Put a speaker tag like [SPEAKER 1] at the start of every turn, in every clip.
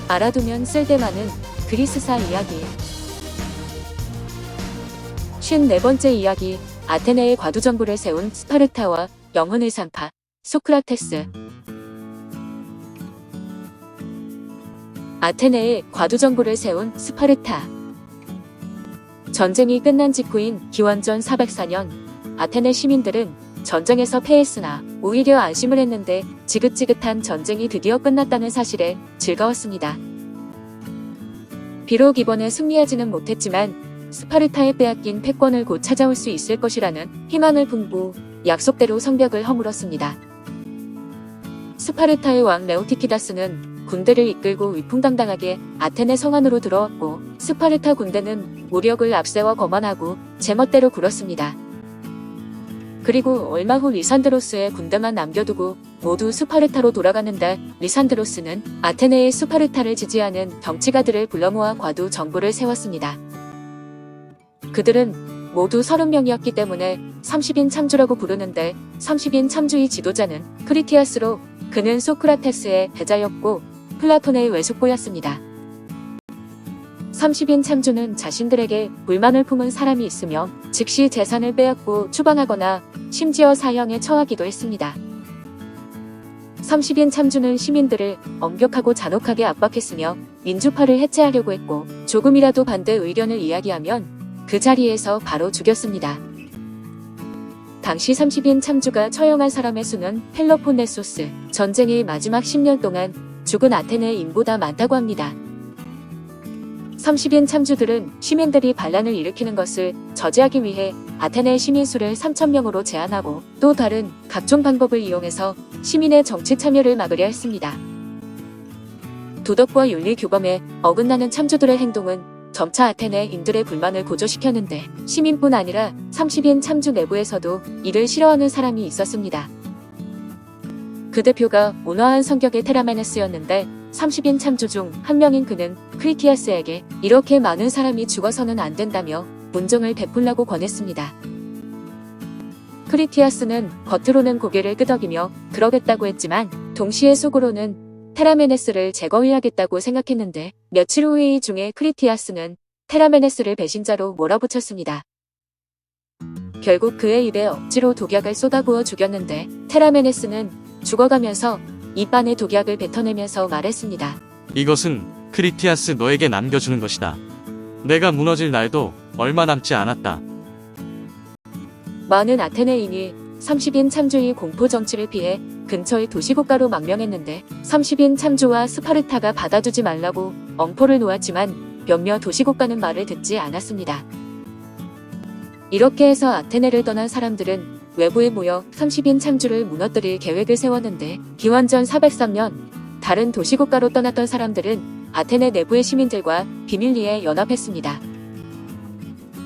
[SPEAKER 1] 알아두면 쓸데많은 그리스사 이야기. 54번째 이야기. 아테네의 과두정부를 세운 스파르타와 영혼의 산파 소크라테스. 아테네의 과두정부를 세운 스파르타. 전쟁이 끝난 직후인 기원전 404년 아테네 시민들은 전쟁에서 패했으나 오히려 안심을 했는데 지긋지긋한 전쟁이 드디어 끝났다는 사실에 즐거웠습니다. 비록 이번에 승리하지는 못했지만 스파르타에 빼앗긴 패권을 곧 찾아올 수 있을 것이라는 희망을 품고 약속대로 성벽을 허물었습니다. 스파르타의 왕 레오티키다스는 군대를 이끌고 위풍당당하게 아테네 성 안으로 들어왔고 스파르타 군대는 무력을 앞세워 거만하고 제멋대로 굴었습니다. 그리고 얼마 후 리산드로스의 군대만 남겨두고 모두 스파르타로 돌아가는데 리산드로스는 아테네의 스파르타를 지지하는 정치가들을 불러 모아 과두 정부를 세웠습니다. 그들은 모두 30명이었기 때문에 30인 참주라고 부르는데 30인 참주의 지도자는 크리티아스로 그는 소크라테스의 배자였고 플라톤의 외숙보였습니다. 30인 참주는 자신들에게 불만을 품은 사람이 있으며 즉시 재산을 빼앗고 추방하거나 심지어 사형에 처하기도 했습니다. 30인 참주는 시민들을 엄격하고 잔혹하게 압박했으며 민주파를 해체하려고 했고 조금이라도 반대 의견을 이야기하면 그 자리에서 바로 죽였습니다. 당시 30인 참주가 처형한 사람의 수는 펠로폰네소스 전쟁의 마지막 10년 동안 죽은 아테네 인보다 많다고 합니다. 30인 참주들은 시민들이 반란을 일으키는 것을 저지하기 위해 아테네 시민 수를 3,000명으로 제한하고 또 다른 각종 방법을 이용해서 시민의 정치 참여를 막으려 했습니다. 도덕과 윤리 규범에 어긋나는 참주들의 행동은 점차 아테네인들의 불만을 고조시켰는데 시민뿐 아니라 30인 참주 내부에서도 이를 싫어하는 사람이 있었습니다. 그 대표가 온화한 성격의 테라메네스였는데 30인 참주 중 한 명인 그는 크리티아스에게 이렇게 많은 사람이 죽어서는 안 된다며 문정을 베풀라고 권했습니다. 크리티아스는 겉으로는 고개를 끄덕이며 그러겠다고 했지만 동시에 속으로는 테라메네스를 제거해야겠다고 생각했는데 며칠 후 회의 중에 크리티아스는 테라메네스를 배신자로 몰아붙였습니다. 결국 그의 입에 억지로 독약을 쏟아부어 죽였는데 테라메네스는 죽어가면서 입안에 독약을 뱉어내면서 말했습니다.
[SPEAKER 2] 이것은 크리티아스 너에게 남겨주는 것이다. 내가 무너질 날도 얼마 남지 않았다.
[SPEAKER 1] 많은 아테네인이 30인 참주의 공포 정치를 피해 근처의 도시국가로 망명했는데 30인 참주와 스파르타가 받아주지 말라고 엄포를 놓았지만 몇몇 도시국가는 말을 듣지 않았습니다. 이렇게 해서 아테네를 떠난 사람들은 외부에 모여 30인 참주를 무너뜨릴 계획을 세웠는데 기원전 403년 다른 도시국가로 떠났던 사람들은 아테네 내부의 시민들과 비밀리에 연합했습니다.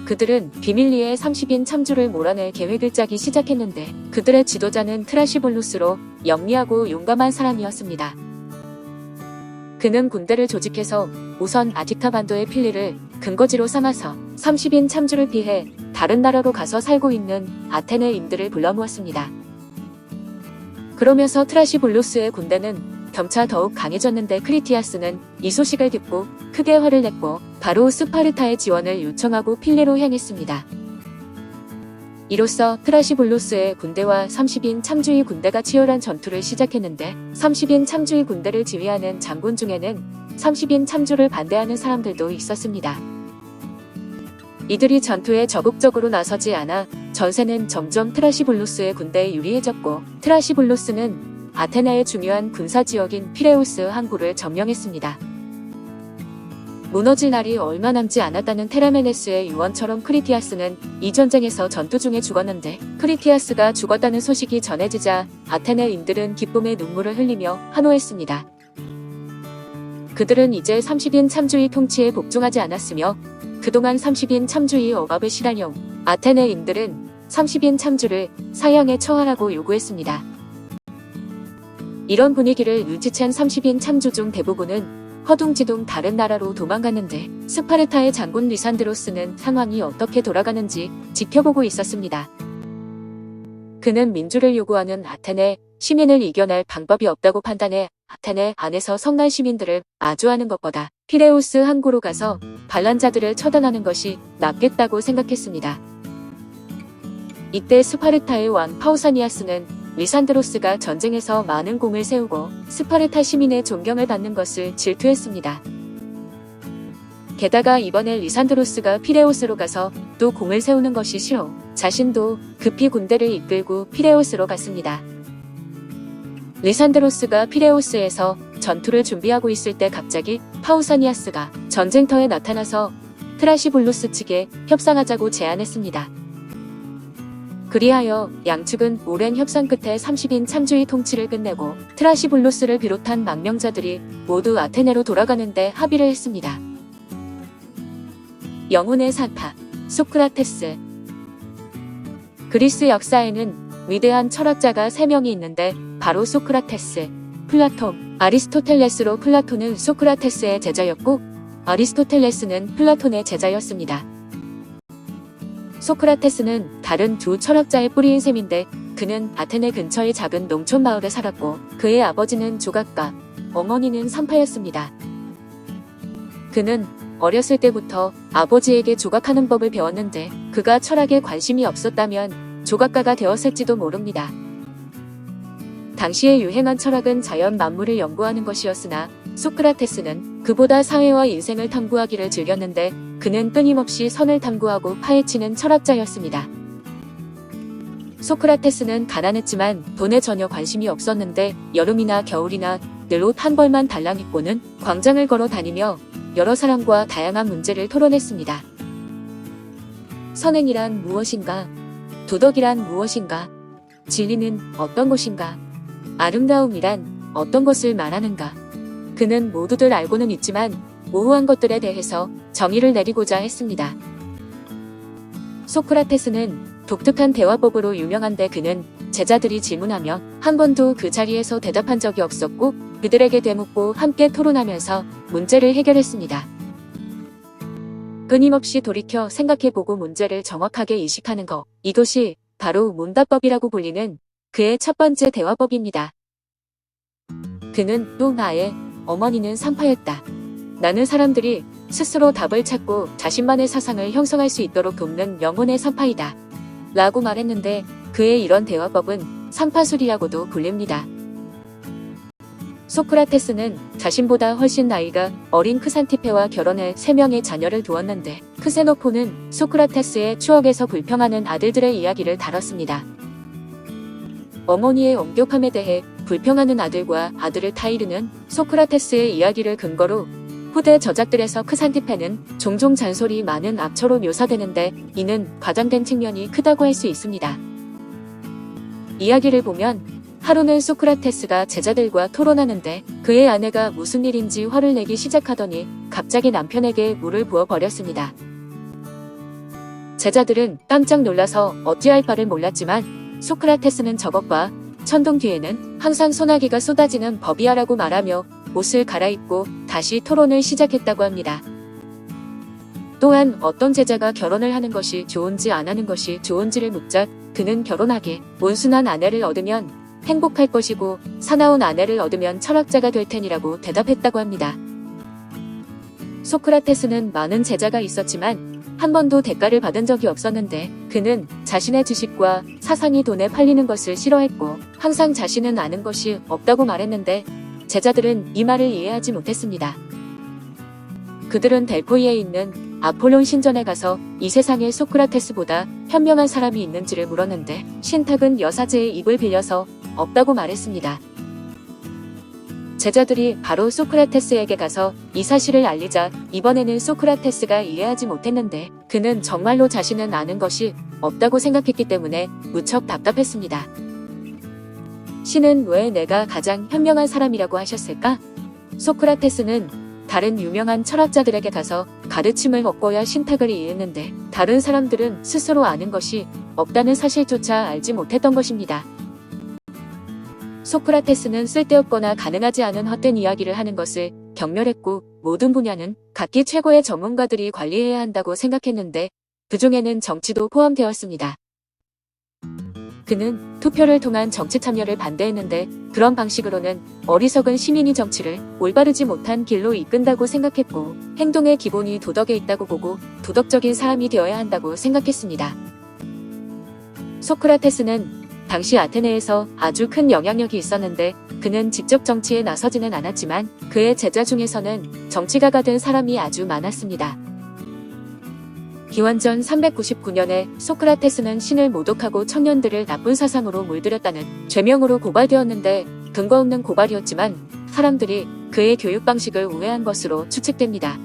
[SPEAKER 1] 그들은 비밀리에 30인 참주를 몰아낼 계획을 짜기 시작했는데 그들의 지도자는 트라시볼루스로 영리하고 용감한 사람이었습니다. 그는 군대를 조직해서 우선 아티카 반도의 필리를 근거지로 삼아서 30인 참주를 피해 다른 나라로 가서 살고 있는 아테네인들을 불러 모았습니다. 그러면서 트라시볼루스의 군대는 점차 더욱 강해졌는데 크리티아스는 이 소식을 듣고 크게 화를 냈고 바로 스파르타의 지원을 요청하고 필리로 향했습니다. 이로써 트라시볼루스의 군대와 30인 참주의 군대가 치열한 전투를 시작했는데 30인 참주의 군대를 지휘하는 장군 중에는 30인 참주를 반대하는 사람들도 있었습니다. 이들이 전투에 적극적으로 나서지 않아 전세는 점점 트라시볼루스의 군대에 유리해졌고 트라시볼루스는 아테네의 중요한 군사지역인 피레우스 항구를 점령했습니다. 무너질 날이 얼마 남지 않았다는 테라메네스의 유언처럼 크리티아스는 이 전쟁에서 전투 중에 죽었는데 크리티아스가 죽었다는 소식이 전해지자 아테네인들은 기쁨의 눈물을 흘리며 환호했습니다. 그들은 이제 30인 참주의 통치에 복종하지 않았으며 그동안 30인 참주의 억압을 실하려 아테네인들은 30인 참주를 사형에 처하라고 요구했습니다. 이런 분위기를 눈치챈 30인 참주 중 대부분은 허둥지둥 다른 나라로 도망갔는데 스파르타의 장군 리산드로스는 상황이 어떻게 돌아가는지 지켜보고 있었습니다. 그는 민주를 요구하는 아테네 시민을 이겨낼 방법이 없다고 판단해 아테네 안에서 성난 시민들을 마주하는 것보다 피레우스 항구로 가서 반란자들을 처단하는 것이 낫겠다고 생각했습니다. 이때 스파르타의 왕 파우사니아스는 리산드로스가 전쟁에서 많은 공을 세우고 스파르타 시민의 존경을 받는 것을 질투했습니다. 게다가 이번에 리산드로스가 피레우스로 가서 또 공을 세우는 것이 싫어 자신도 급히 군대를 이끌고 피레우스로 갔습니다. 리산드로스가 피레우스에서 전투를 준비하고 있을 때 갑자기 파우사니아스가 전쟁터에 나타나서 트라시불루스 측에 협상하자고 제안했습니다. 그리하여 양측은 오랜 협상 끝에 30인 참주의 통치를 끝내고 트라시불루스를 비롯한 망명자들이 모두 아테네로 돌아가는데 합의를 했습니다. 영혼의 산파, 소크라테스. 그리스 역사에는 위대한 철학자가 3명이 있는데 바로 소크라테스, 플라톤, 아리스토텔레스로 플라톤은 소크라테스의 제자였고 아리스토텔레스는 플라톤의 제자였습니다. 소크라테스는 다른 두 철학자의 뿌리인 셈인데 그는 아테네 근처의 작은 농촌 마을에 살았고 그의 아버지는 조각가, 어머니는 산파였습니다. 그는 어렸을 때부터 아버지에게 조각하는 법을 배웠는데 그가 철학에 관심이 없었다면 조각가가 되었을지도 모릅니다. 당시에 유행한 철학은 자연 만물을 연구하는 것이었으나 소크라테스는 그보다 사회와 인생을 탐구하기를 즐겼는데 그는 끊임없이 선을 탐구하고 파헤치는 철학자였습니다. 소크라테스는 가난했지만 돈에 전혀 관심이 없었는데 여름이나 겨울이나 늘 옷 한 벌만 달랑 입고는 광장을 걸어 다니며 여러 사람과 다양한 문제를 토론했습니다. 선행이란 무엇인가? 도덕이란 무엇인가? 진리는 어떤 것인가? 아름다움이란 어떤 것을 말하는가? 그는 모두들 알고는 있지만 모호한 것들에 대해서 정의를 내리고자 했습니다. 소크라테스는 독특한 대화법으로 유명한데 그는 제자들이 질문하며 한 번도 그 자리에서 대답한 적이 없었고 그들에게 되묻고 함께 토론하면서 문제를 해결했습니다. 끊임없이 돌이켜 생각해보고 문제를 정확하게 인식하는 것, 이것이 바로 문답법이라고 불리는 그의 첫 번째 대화법입니다. 그는 또 나의 어머니는 산파였다. 나는 사람들이 스스로 답을 찾고 자신만의 사상을 형성할 수 있도록 돕는 영혼의 산파이다. 라고 말했는데 그의 이런 대화법은 산파술이라고도 불립니다. 소크라테스는 자신보다 훨씬 나이가 어린 크산티페와 결혼해 3명의 자녀를 두었는데 크세노포는 소크라테스의 추억에서 불평하는 아들들의 이야기를 다뤘습니다. 어머니의 엄격함에 대해 불평하는 아들과 아들을 타이르는 소크라테스의 이야기를 근거로 후대 저작들에서 크산티페는 종종 잔소리 많은 악처로 묘사되는데 이는 과장된 측면이 크다고 할 수 있습니다. 이야기를 보면 하루는 소크라테스가 제자들과 토론하는데 그의 아내가 무슨 일인지 화를 내기 시작하더니 갑자기 남편에게 물을 부어버렸습니다. 제자들은 깜짝 놀라서 어찌할 바를 몰랐지만 소크라테스는 저것과 천둥 뒤에는 항상 소나기가 쏟아지는 법이야라고 말하며 옷을 갈아입고 다시 토론을 시작했다고 합니다. 또한 어떤 제자가 결혼을 하는 것이 좋은지 안 하는 것이 좋은지를 묻자 그는 결혼하게 온순한 아내를 얻으면 행복할 것이고 사나운 아내를 얻으면 철학자가 될 테니라고 대답했다고 합니다. 소크라테스는 많은 제자가 있었지만 한 번도 대가를 받은 적이 없었는데 그는 자신의 지식과 사상이 돈에 팔리는 것을 싫어했고 항상 자신은 아는 것이 없다고 말했는데 제자들은 이 말을 이해하지 못했습니다. 그들은 델포이에 있는 아폴론 신전에 가서 이 세상에 소크라테스보다 현명한 사람이 있는지를 물었는데 신탁은 여사제의 입을 빌려서 없다고 말했습니다. 제자들이 바로 소크라테스에게 가서 이 사실을 알리자 이번에는 소크라테스가 이해하지 못했는데 그는 정말로 자신은 아는 것이 없다고 생각했기 때문에 무척 답답했습니다. 신은 왜 내가 가장 현명한 사람이라고 하셨을까? 소크라테스는 다른 유명한 철학자들에게 가서 가르침을 얻고야 신탁을 이해했는데 다른 사람들은 스스로 아는 것이 없다는 사실조차 알지 못했던 것입니다. 소크라테스는 쓸데없거나 가능하지 않은 헛된 이야기를 하는 것을 경멸했고 모든 분야는 각기 최고의 전문가들이 관리해야 한다고 생각했는데 그 중에는 정치도 포함되었습니다. 그는 투표를 통한 정치 참여를 반대했는데 그런 방식으로는 어리석은 시민이 정치를 올바르지 못한 길로 이끈다고 생각했고 행동의 기본이 도덕에 있다고 보고 도덕적인 사람이 되어야 한다고 생각했습니다. 소크라테스는 당시 아테네에서 아주 큰 영향력이 있었는데 그는 직접 정치에 나서지는 않았지만 그의 제자 중에서는 정치가가 된 사람이 아주 많았습니다. 기원전 399년에 소크라테스는 신을 모독하고 청년들을 나쁜 사상으로 물들였다는 죄명으로 고발되었는데 근거 없는 고발이었지만 사람들이 그의 교육 방식을 우회한 것으로 추측됩니다.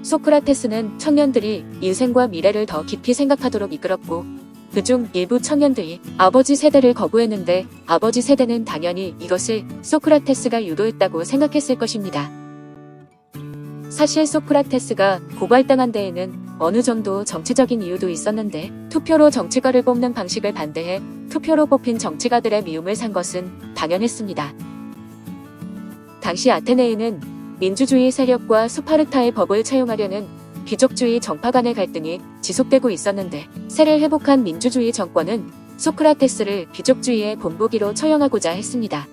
[SPEAKER 1] 소크라테스는 청년들이 인생과 미래를 더 깊이 생각하도록 이끌었고 그중 일부 청년들이 아버지 세대를 거부했는데 아버지 세대는 당연히 이것을 소크라테스가 유도했다고 생각했을 것입니다. 사실 소크라테스가 고발당한 데에는 어느 정도 정치적인 이유도 있었는데 투표로 정치가를 뽑는 방식을 반대해 투표로 뽑힌 정치가들의 미움을 산 것은 당연했습니다. 당시 아테네에는 민주주의 세력과 스파르타의 법을 채용하려는 귀족주의 정파 간의 갈등이 지속되고 있었는데 세를 회복한 민주주의 정권은 소크라테스를 귀족주의의 본보기로 처형하고자 했습니다.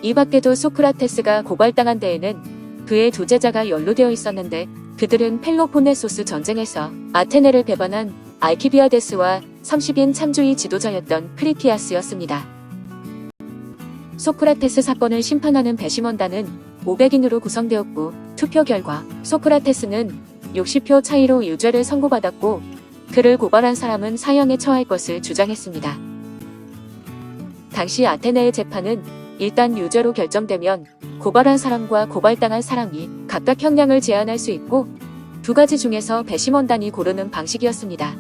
[SPEAKER 1] 이 밖에도 소크라테스가 고발당한 데에는 그의 두 제자가 연루되어 있었는데 그들은 펠로폰네소스 전쟁에서 아테네를 배반한 알키비아데스와 30인 참주의 지도자였던 크리티아스였습니다. 소크라테스 사건을 심판하는 배심원단은 500인으로 구성되었고 투표 결과 소크라테스는 60표 차이로 유죄를 선고받았고 그를 고발한 사람은 사형에 처할 것을 주장했습니다. 당시 아테네의 재판은 일단 유죄로 결정되면 고발한 사람과 고발당한 사람이 각각 형량을 제한할 수 있고 두 가지 중에서 배심원단이 고르는 방식이었습니다.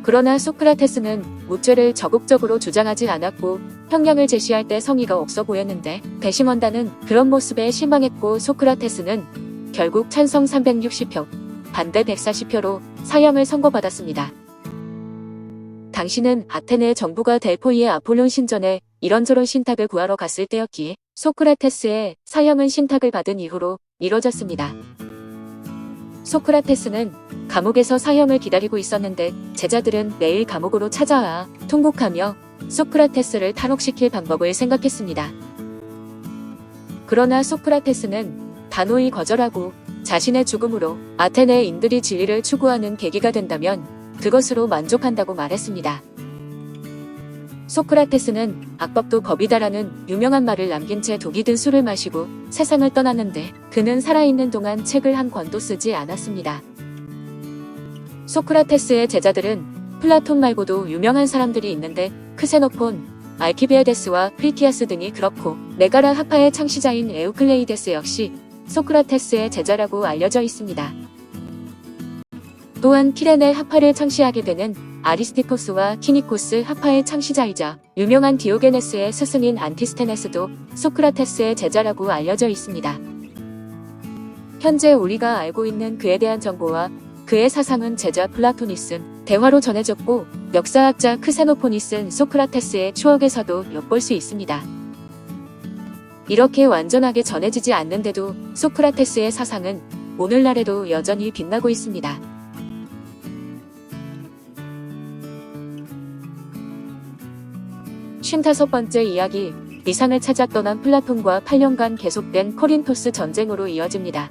[SPEAKER 1] 그러나 소크라테스는 무죄를 적극적으로 주장하지 않았고 형량을 제시할 때 성의가 없어 보였는데 배심원단은 그런 모습에 실망했고 소크라테스는 결국 찬성 360표, 반대 140표로 사형을 선고받았습니다. 당시는 아테네 정부가 델포이의 아폴론 신전에 이런저런 신탁을 구하러 갔을 때였기에 소크라테스의 사형은 신탁을 받은 이후로 이뤄졌습니다. 소크라테스는 감옥에서 사형을 기다리고 있었는데 제자들은 매일 감옥으로 찾아와 통곡하며 소크라테스를 탈옥시킬 방법을 생각했습니다. 그러나 소크라테스는 단호히 거절하고 자신의 죽음으로 아테네인들이 진리를 추구하는 계기가 된다면 그것으로 만족한다고 말했습니다. 소크라테스는 악법도 법이다라는 유명한 말을 남긴 채 독이 든 술을 마시고 세상을 떠났는데 그는 살아있는 동안 책을 한 권도 쓰지 않았습니다. 소크라테스의 제자들은 플라톤 말고도 유명한 사람들이 있는데 크세노폰, 알키비아데스와 크리티아스 등이 그렇고 메가라 학파의 창시자인 에우클레이데스 역시 소크라테스의 제자라고 알려져 있습니다. 또한 키레네 학파를 창시하게 되는 아리스티포스와 키니코스 학파의 창시자이자 유명한 디오게네스의 스승인 안티스테네스도 소크라테스의 제자라고 알려져 있습니다. 현재 우리가 알고 있는 그에 대한 정보와 그의 사상은 제자 플라톤이 쓴 대화로 전해졌고 역사학자 크세노폰이 쓴 소크라테스의 추억에서도 엿볼 수 있습니다. 이렇게 완전하게 전해지지 않는데도 소크라테스의 사상은 오늘날에도 여전히 빛나고 있습니다. 55번째 이야기, 이상을 찾아 떠난 플라톤과 8년간 계속된 코린토스 전쟁으로 이어집니다.